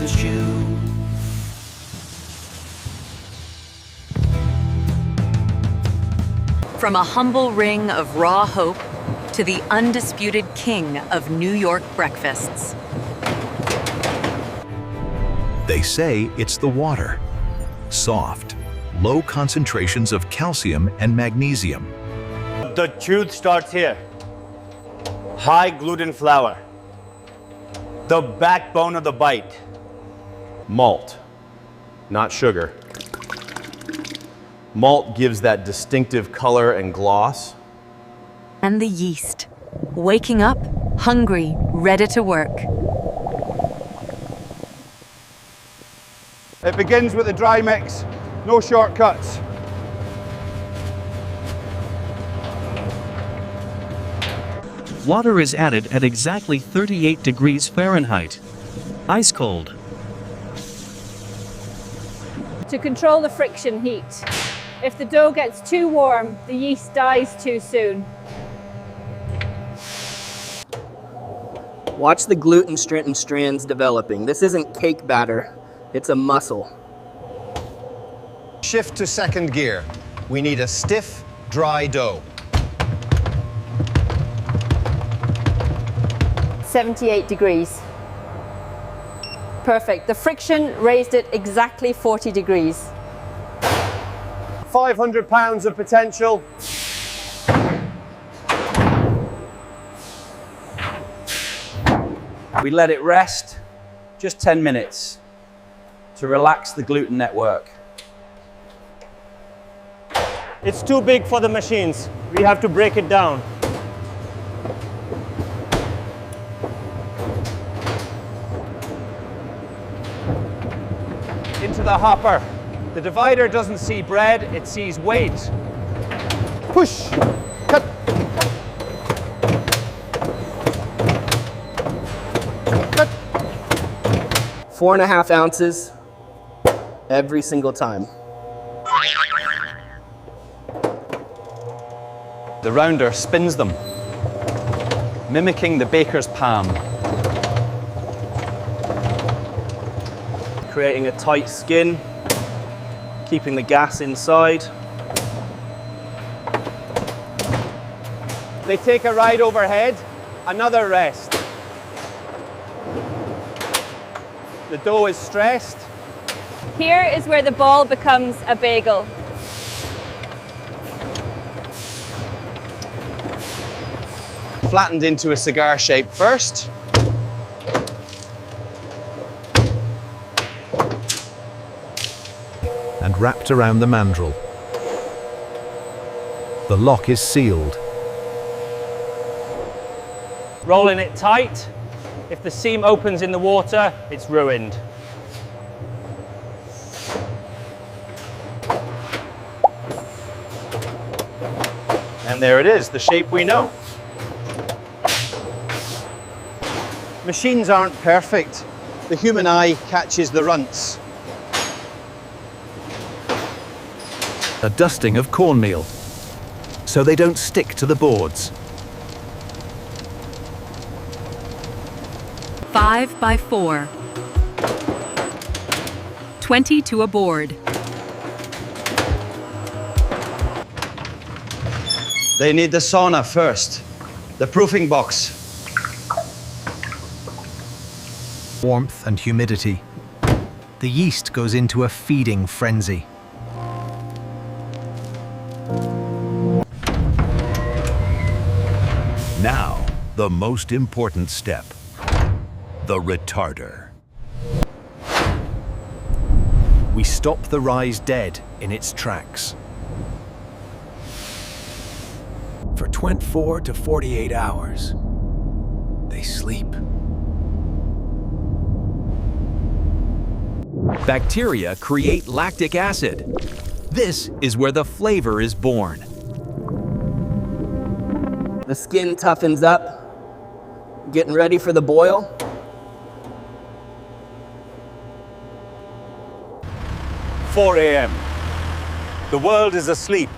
the shoe. From a humble ring of raw hope to the undisputed king of New York breakfasts. They say it's the water. Soft, low concentrations of calcium and magnesium. The truth starts here. High gluten flour. The backbone of the bite. Malt, not sugar. Malt gives that distinctive color and gloss. And the yeast, waking up, hungry, ready to work. It begins with the dry mix, no shortcuts. Water is added at exactly 38 degrees Fahrenheit. Ice cold. To control the friction heat. If the dough gets too warm, the yeast dies too soon. Watch the gluten strands developing. This isn't cake batter, it's a muscle. Shift to second gear. We need a stiff, dry dough. 78 degrees. Perfect. The friction raised it exactly 40 degrees. 500 pounds of potential. We let it rest just 10 minutes to relax the gluten network. It's too big for the machines. We have to break it down. Into the hopper. The divider doesn't see bread, it sees weight. Push, cut. Cut. 4.5 ounces every single time. The rounder spins them, mimicking the baker's palm, creating a tight skin, keeping the gas inside. They take a ride overhead, another rest. The dough is stressed. Here is where the ball becomes a bagel. Flattened into a cigar shape first. And wrapped around the mandrel. The lock is sealed. Rolling it tight. If the seam opens in the water, it's ruined. And there it is, the shape we know. Machines aren't perfect. The human eye catches the runts. A dusting of cornmeal, so they don't stick to the boards. 5 by 4. 20 to a board. They need the sauna first, the proofing box. Warmth and humidity. The yeast goes into a feeding frenzy. Now, the most important step. The retarder. We stop the rise dead in its tracks. For 24 to 48 hours, they sleep. Bacteria create lactic acid. This is where the flavor is born. The skin toughens up, getting ready for the boil. "4 a.m. The world is asleep,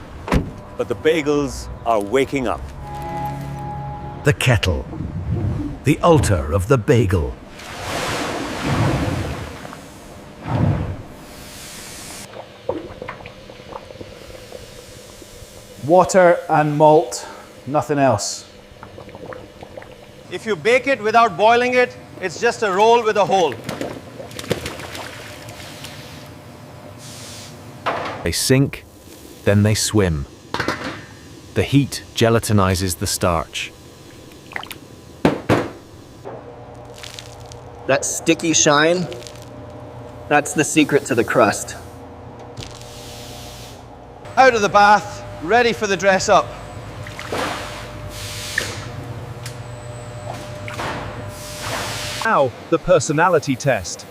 but the bagels are waking up. The kettle. The altar of the bagel. Water and malt, nothing else. If you bake it without boiling it, it's just a roll with a hole. They sink, then they swim. The heat gelatinizes the starch. That sticky shine, that's the secret to the crust. Out of the bath, ready for the dress up. Now, the personality test.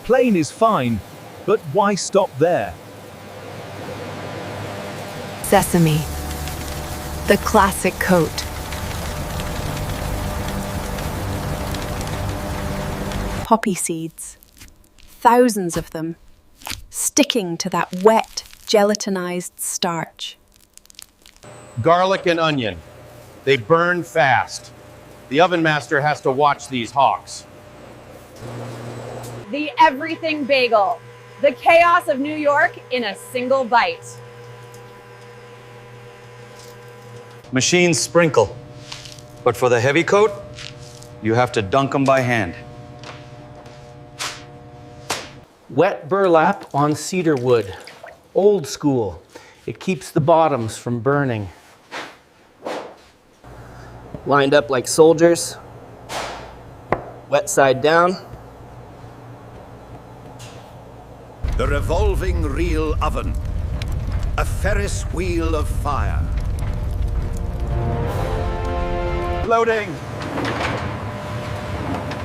Plain is fine, but why stop there? Sesame, the classic coat. Poppy seeds, thousands of them, sticking to that wet, gelatinized starch. Garlic and onion. They burn fast. The oven master has to watch these hawks. The everything bagel. The chaos of New York in a single bite. Machines sprinkle, but for the heavy coat, you have to dunk them by hand. Wet burlap on cedar wood. Old school. It keeps the bottoms from burning. Lined up like soldiers, wet side down. The revolving reel oven. A Ferris Wheel of Fire. Loading.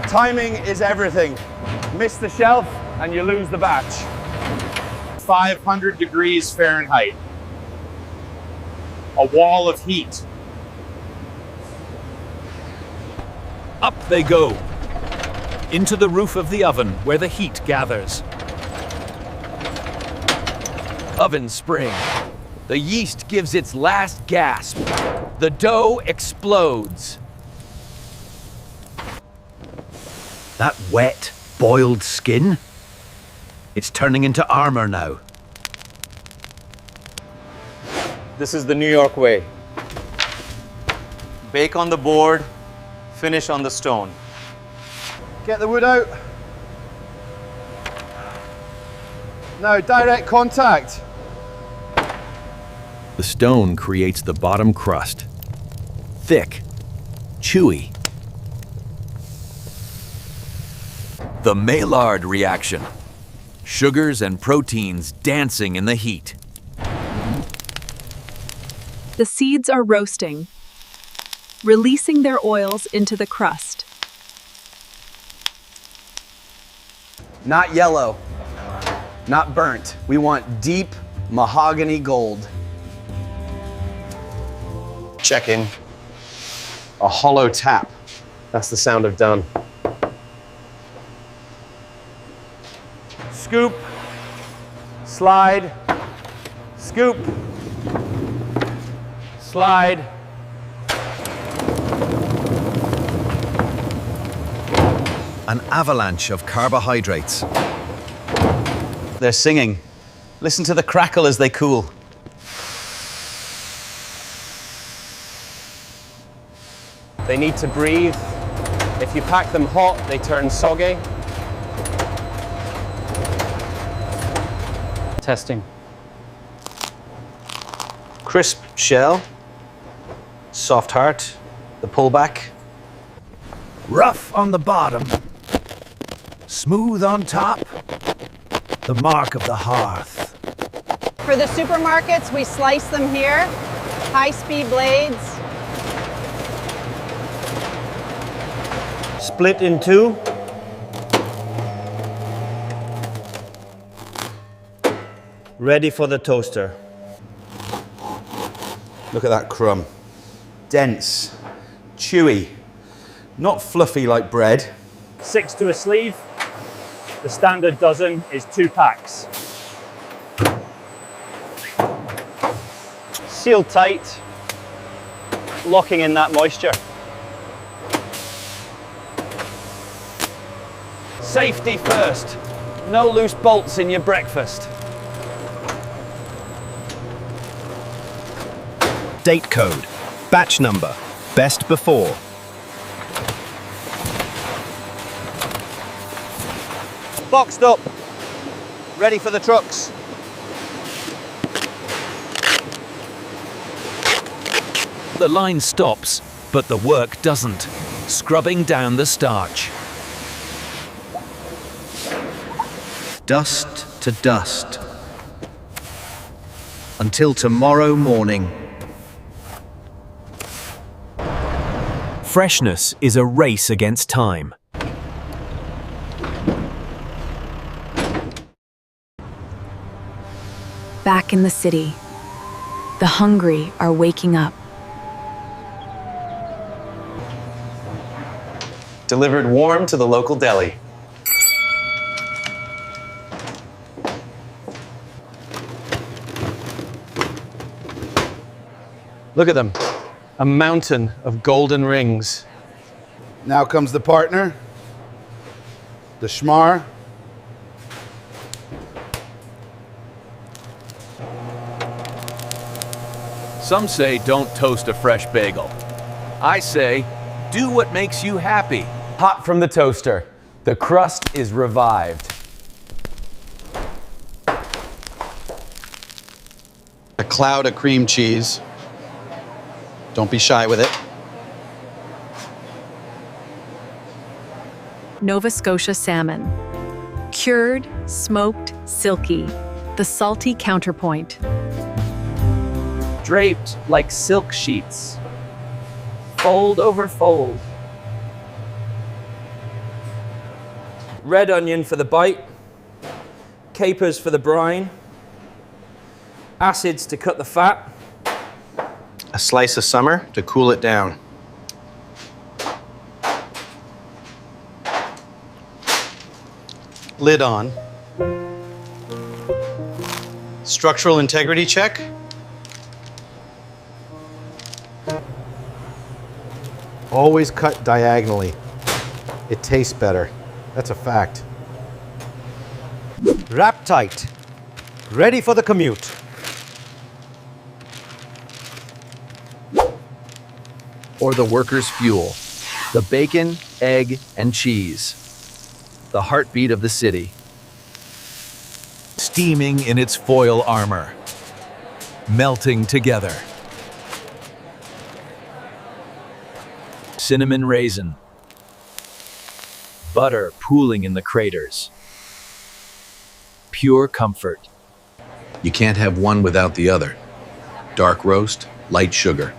Timing is everything. Miss the shelf and you lose the batch. 500 degrees Fahrenheit. A wall of heat. Up they go. Into the roof of the oven where the heat gathers. Oven spring. The yeast gives its last gasp. The dough explodes. That wet, boiled skin? It's turning into armor now. This is the New York way. Bake on the board, finish on the stone. Get the wood out. Now, direct contact. The stone creates the bottom crust. Thick, chewy. The Maillard reaction. Sugars and proteins dancing in the heat. The seeds are roasting, releasing their oils into the crust. Not yellow, not burnt. We want deep mahogany gold. Check in. A hollow tap. That's the sound of done. Scoop, slide, scoop, slide. An avalanche of carbohydrates. They're singing. Listen to the crackle as they cool. They need to breathe. If you pack them hot, they turn soggy. Testing. Crisp shell, soft heart, the pullback. Rough on the bottom. Smooth on top. The mark of the hearth. For the supermarkets, we slice them here. High-speed blades. Split in two. Ready for the toaster. Look at that crumb. Dense, chewy, not fluffy like bread. 6 to a sleeve. The standard dozen is 2 packs. Sealed tight, locking in that moisture. Safety first. No loose bolts in your breakfast. Date code. Batch number. Best before. Boxed up. Ready for the trucks. The line stops, but the work doesn't, scrubbing down the starch. Dust to dust. Until tomorrow morning. Freshness is a race against time. Back in the city, the hungry are waking up. Delivered warm to the local deli. Look at them. A mountain of golden rings. Now comes the partner, the schmar. Some say don't toast a fresh bagel. I say, do what makes you happy. Hot from the toaster, the crust is revived. A cloud of cream cheese. Don't be shy with it. Nova Scotia salmon. Cured, smoked, silky. The salty counterpoint. Draped like silk sheets. Fold over fold. Red onion for the bite. Capers for the brine. Acids to cut the fat. A slice of summer to cool it down. Lid on. Structural integrity check. Always cut diagonally. It tastes better. That's a fact. Wrap tight. Ready for the commute. Or the workers' fuel. The bacon, egg, and cheese. The heartbeat of the city. Steaming in its foil armor. Melting together. Cinnamon raisin. Butter pooling in the craters. Pure comfort. You can't have one without the other. Dark roast, light sugar.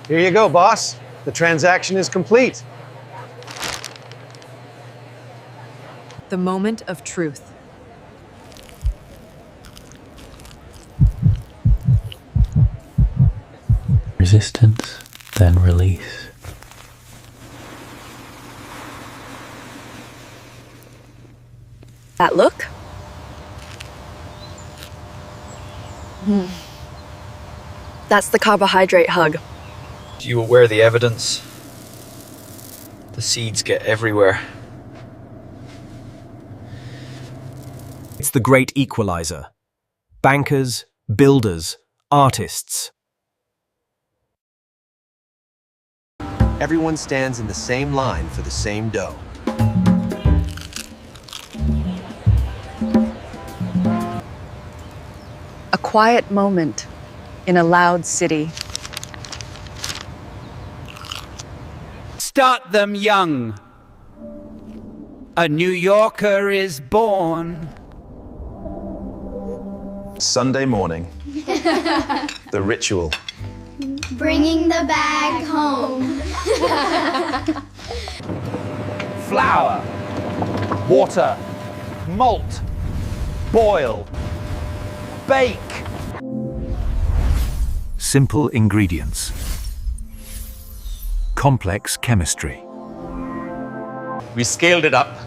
Here you go, boss. The transaction is complete. The moment of truth. Resistance, then release. That look? That's the carbohydrate hug. Do you aware the evidence? The seeds get everywhere. It's the great equalizer. Bankers, builders, artists. Everyone stands in the same line for the same dough. A quiet moment in a loud city. Start them young. A New Yorker is born. Sunday morning. The ritual. Bringing the bag home. Flour, water, malt, boil, bake. Simple ingredients. Complex chemistry. We scaled it up,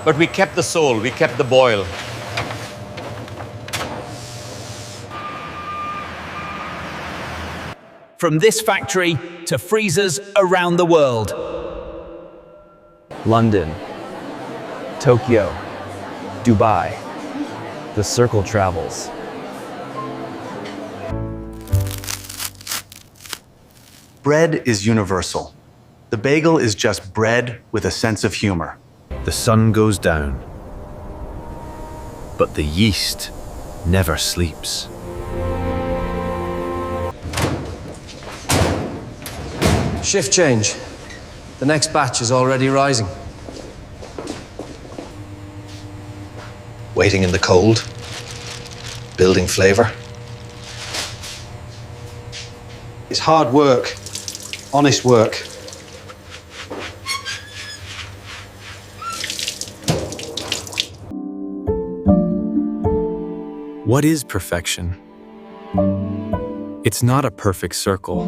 but we kept the soul, we kept the boil. From this factory to freezers around the world. London, Tokyo, Dubai. The circle travels. Bread is universal. The bagel is just bread with a sense of humor. The sun goes down, but the yeast never sleeps. Shift change. The next batch is already rising. Waiting in the cold, building flavor. It's hard work, honest work. What is perfection? It's not a perfect circle.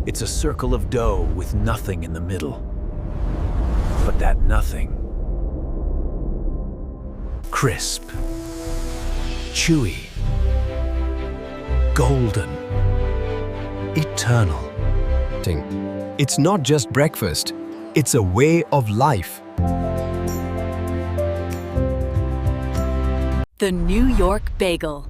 It's a circle of dough with nothing in the middle. But that nothing. Crisp. Chewy. Golden. Eternal. It's not just breakfast, it's a way of life. The New York Bagel.